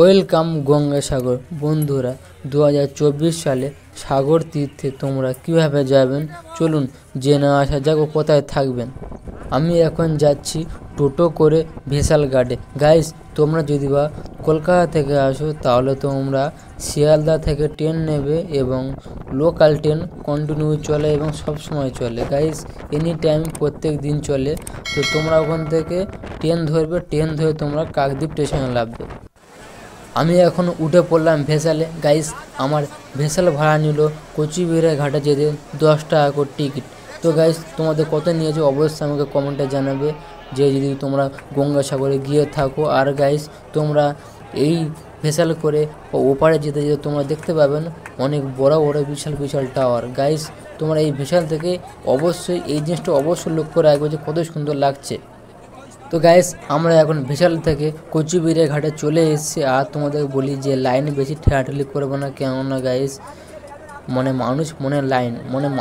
Welcome Gangasagar. বন্ধুরা, 2024 সালে সাগর তীর্থে তোমরা কিভাবে যাবেন চলুন জেনে আসা যাক ও কোথায় থাকবেন। আমি এখন যাচ্ছি টোটো করে ভেসাল ঘাটে। গাইস, তোমরা যদি বা কলকাতা থেকে আসো তাহলে তোমরা শিয়ালদা থেকে ট্রেন নেবে এবং লোকাল ট্রেন কন্টিনিউ চলে এবং সব সময় চলে। গাইস, এনি টাইম প্রত্যেক দিন চলে। তো তোমরা ওখান থেকে ট্রেন ধরবে, ট্রেন ধরে তোমরা কাকদ্বীপ স্টেশনে নামবে। আমি এখন উঠে পড়লাম ভেসালে। গাইস, আমার ভেসাল ভাড়া নিল কচুবিহার ঘাটে যেতে 10 টাকা করে টিকিট। তো গাইস, তোমাদের কত নিয়েছে অবশ্যই আমাকে কমেন্টে জানাবে যে যদি তোমরা গঙ্গাসাগরে গিয়ে থাকো। আর গাইস, তোমরা এই ভেসাল করে ওপারে যেতে যেতে তোমরা দেখতে পাবেন অনেক বড় বড় বিশাল বিশাল টাওয়ার। গাইস, তোমরা এই ভেসাল থেকে অবশ্যই এই জিনিসটা অবশ্যই লক্ষ্য রাখবে যে কত সুন্দর লাগছে। তো গাইস, আমরা এখন ভেসাল থেকে কচুবিহার ঘাটে চলে এসেছি। আর তোমাদের বলি যে লাইনে বেশি ঠেলাঠেলি করবো না, কেননা গাইস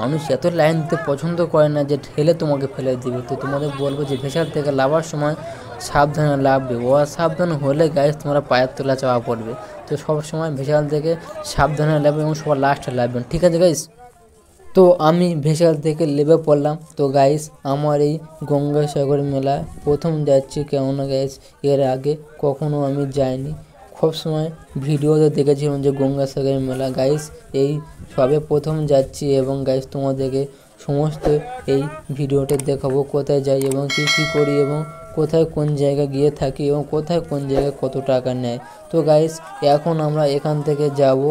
মানুষ এত লাইন দিতে পছন্দ করে না যে ঠেলে তোমাকে ফেলে দিবে। তো তোমাদের বলবো যে ভেসাল থেকে লাভার সময় সাবধানে লাভবে। অসাবধান হলে গাইস তোমরা পায়ের তলা চাপা পড়বে। তো সবসময় ভেসাল থেকে সাবধানে লাভবে এবং সবার লাস্টে লাভবেন, ঠিক আছে গাইস? তো আমি ভেসাল থেকে নেমে পড়লাম। তো গাইস, আমার এই গঙ্গাসাগর মেলায় প্রথম যাচ্ছি, কেননা গাইস এর আগে কখনো আমি যাইনি। সব সময় ভিডিওতে দেখেছিলাম যে গঙ্গাসাগর মেলা। গাইস, এই সবে প্রথম যাচ্ছি এবং গাইস তোমাদেরকে সমস্ত এই ভিডিওতে দেখাবো কোথায় যাই এবং কী করি এবং কোথায় কোন জায়গায় গিয়ে থাকি এবং কোথায় কোন জায়গায় কত টাকা নেয়। তো গাইস, এখন আমরা এখান থেকে যাব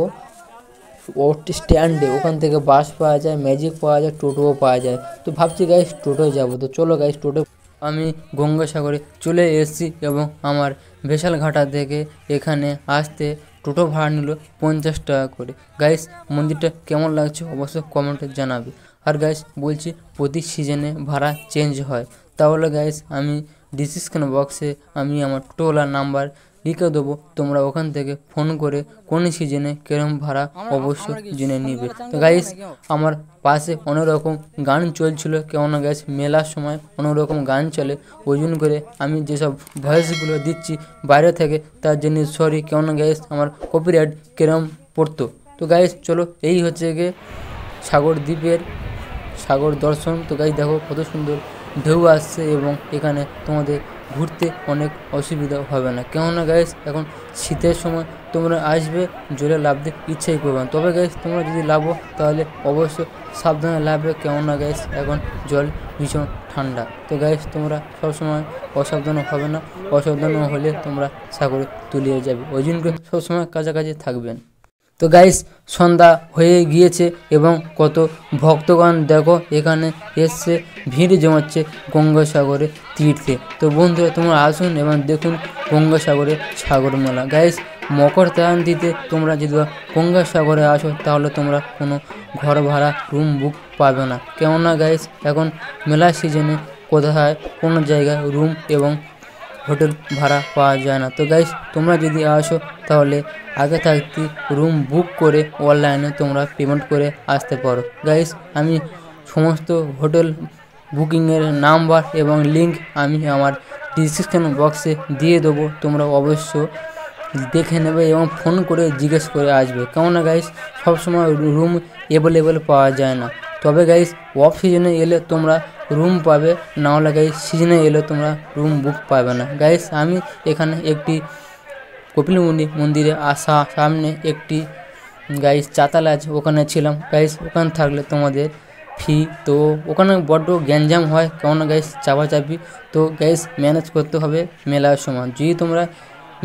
স্ট্যান্ডে। ওখান থেকে বাস পাওয়া যায়, ম্যাজিক পাওয়া যায়, টোটোও পাওয়া যায়। তো ভাবছি গাইস টোটোয় যাব। তো চলো গাইস, টোটো আমি গঙ্গাসাগরে চলে এসেছি এবং আমার ভেসাল ঘাটা থেকে এখানে আসতে টোটো ভাড়া নিল 50 টাকা করে। গাইস, মন্দিরটা কেমন লাগছে অবশ্যই কমেন্টে জানাবে। আর গাইস বলছি, প্রতি সিজনে ভাড়া চেঞ্জ হয়। তাহলে গাইস আমি ডিসক্রিপশন বক্সে আমি আমার টোটোওয়ালার নাম্বার লিখে দেবো, তোমরা ওখান থেকে ফোন করে কোন সিজনে কিরম ভাড়া অবশ্যই জেনে নিবে। তো গাইস, আমার পাশে অনেক রকম গান চলছিল, কেননা গাইস মেলার সময় অনেক রকম গান চলে। ওই জন্য করে আমি যেসব ভয়েসগুলো দিচ্ছি বাইরে থেকে তার জন্য সরি, কেননা গাইস আমার কপিরাইট কিরম পড়তো। তো গাইস চলো, এই হচ্ছে গিয়ে সাগর দ্বীপের সাগর দর্শন। তো গাইস দেখো কত সুন্দর ঢেউ আসছে এবং এখানে তোমাদের ঘুরতে অনেক অসুবিধা হবে না, কেননা গাইস এখন শীতের সময় তোমরা আসবে জলে লাভতে ইচ্ছাই করবে না। তবে গাইস তোমরা যদি লাভো তাহলে অবশ্যই সাবধানে লাভবে, কেননা গাইস এখন জল ভীষণ ঠান্ডা। তো গাইস তোমরা সবসময় অসাবধান হবে না, অসাবধান হলে তোমরা সাগরে তলিয়ে যাবে। ওই জন্য সবসময় কাছাকাছি থাকবেন। তো গাইস, সন্ধ্যা হয়ে গিয়েছে এবং কত ভক্তগণ দেখো এখানে এসছে, ভিড় জমাচ্ছে গঙ্গাসাগরে তীর্থে। তো বন্ধুরা, তোমরা আসুন এবং দেখুন গঙ্গাসাগরে সাগর মেলা। গাইস, মকর সংক্রান্তিতে তোমরা যদি গঙ্গাসাগরে আসো তাহলে তোমরা কোনো ঘর ভাড়া রুম বুক পাবে না, কেননা গাইস এখন মেলা সিজনে কোথায় কোনো জায়গায় রুম এবং হোটেল ভাড়া পাওয়া যায় না। তো গাইস, তোমরা যদি আসো তাহলে আগে থাকতে রুম বুক করে অনলাইনে তোমরা পেমেন্ট করে আসতে পারো। গাইস, আমি সমস্ত হোটেল বুকিংয়ের নাম্বার এবং লিঙ্ক আমি আমার ডিসক্রিপশন বক্সে দিয়ে দেবো, তোমরা অবশ্য দেখে নেবে এবং ফোন করে জিজ্ঞেস করে আসবে, কেননা গাইস সবসময় রুম অ্যাভেলেবেল পাওয়া যায় না। তবে গাইস অফ সিজনে এলে তোমরা রুম পাবে, না হলে গাইস সিজনে এলে তোমরা রুম বুক পাবে না। গাইস, আমি এখানে একটি কপিলমুনি মন্দিরে আসা সামনে একটি গাইস চাতাল আছে, ওখানে ছিলাম। গাইস, ওখানে থাকলে তোমাদের ফি, তো ওখানে বড্ড গ্যাঞ্জাম হয়, কেননা গাইস চাপাচাপি। তো গাইস ম্যানেজ করতে হবে মেলার সময়। যদি তোমরা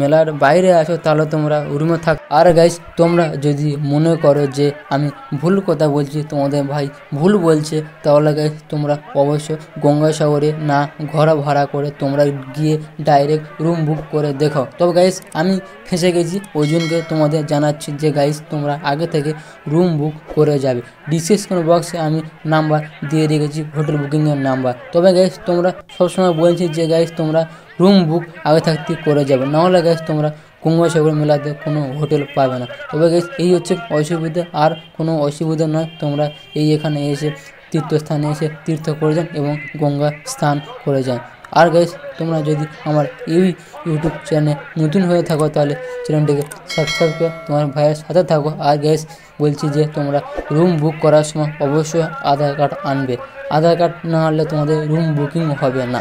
মেলার বাইরে আসো তাহলে তোমরা রুমে থাক। আর গাইস, তোমরা যদি মনে করো যে আমি ভুল কথা বলছি, তোমাদের ভাই ভুল বলছে, তাহলে গাইস তোমরা অবশ্যই গঙ্গাসাগরে না ঘর ভাড়া করে তোমরা গিয়ে ডাইরেক্ট রুম বুক করে দেখো। তবে গাইস আমি ফেঁসে গেছি, ওই জন্যকে তোমাদের জানাচ্ছি যে গাইস তোমরা আগে থেকে রুম বুক করে যাবে। ডিসক্রিপশন বক্সে আমি নাম্বার দিয়ে রেখেছি, হোটেল বুকিংয়ের নাম্বার। তবে গাইস তোমরা সবসময় বলছি যে গাইস তোমরা রুম বুক আগে থাকতে করে যাবে, নাহলে গাইস তোমরা গঙ্গাসাগর মেলাতে কোনো হোটেল পাবে না। তবে গাইস এই হচ্ছে অসুবিধা, আর কোনো অসুবিধা নয়। তোমরা এই এখানে এসে তীর্থস্থানে এসে তীর্থ করে যান এবং গঙ্গা স্নান করে যান। আর গাইস তোমরা যদি আমার এই ইউটিউব চ্যানেলে নতুন হয়ে থাকো তাহলে চ্যানেলটিকে সাবস্ক্রাইব করে তোমার ভাইয়ের সাথে থাকো। আর গাইস বলছি যে তোমরা রুম বুক করার সময় অবশ্যই আধার কার্ড আনবে, আধার কার্ড না আনলে তোমাদের রুম বুকিং হবে না।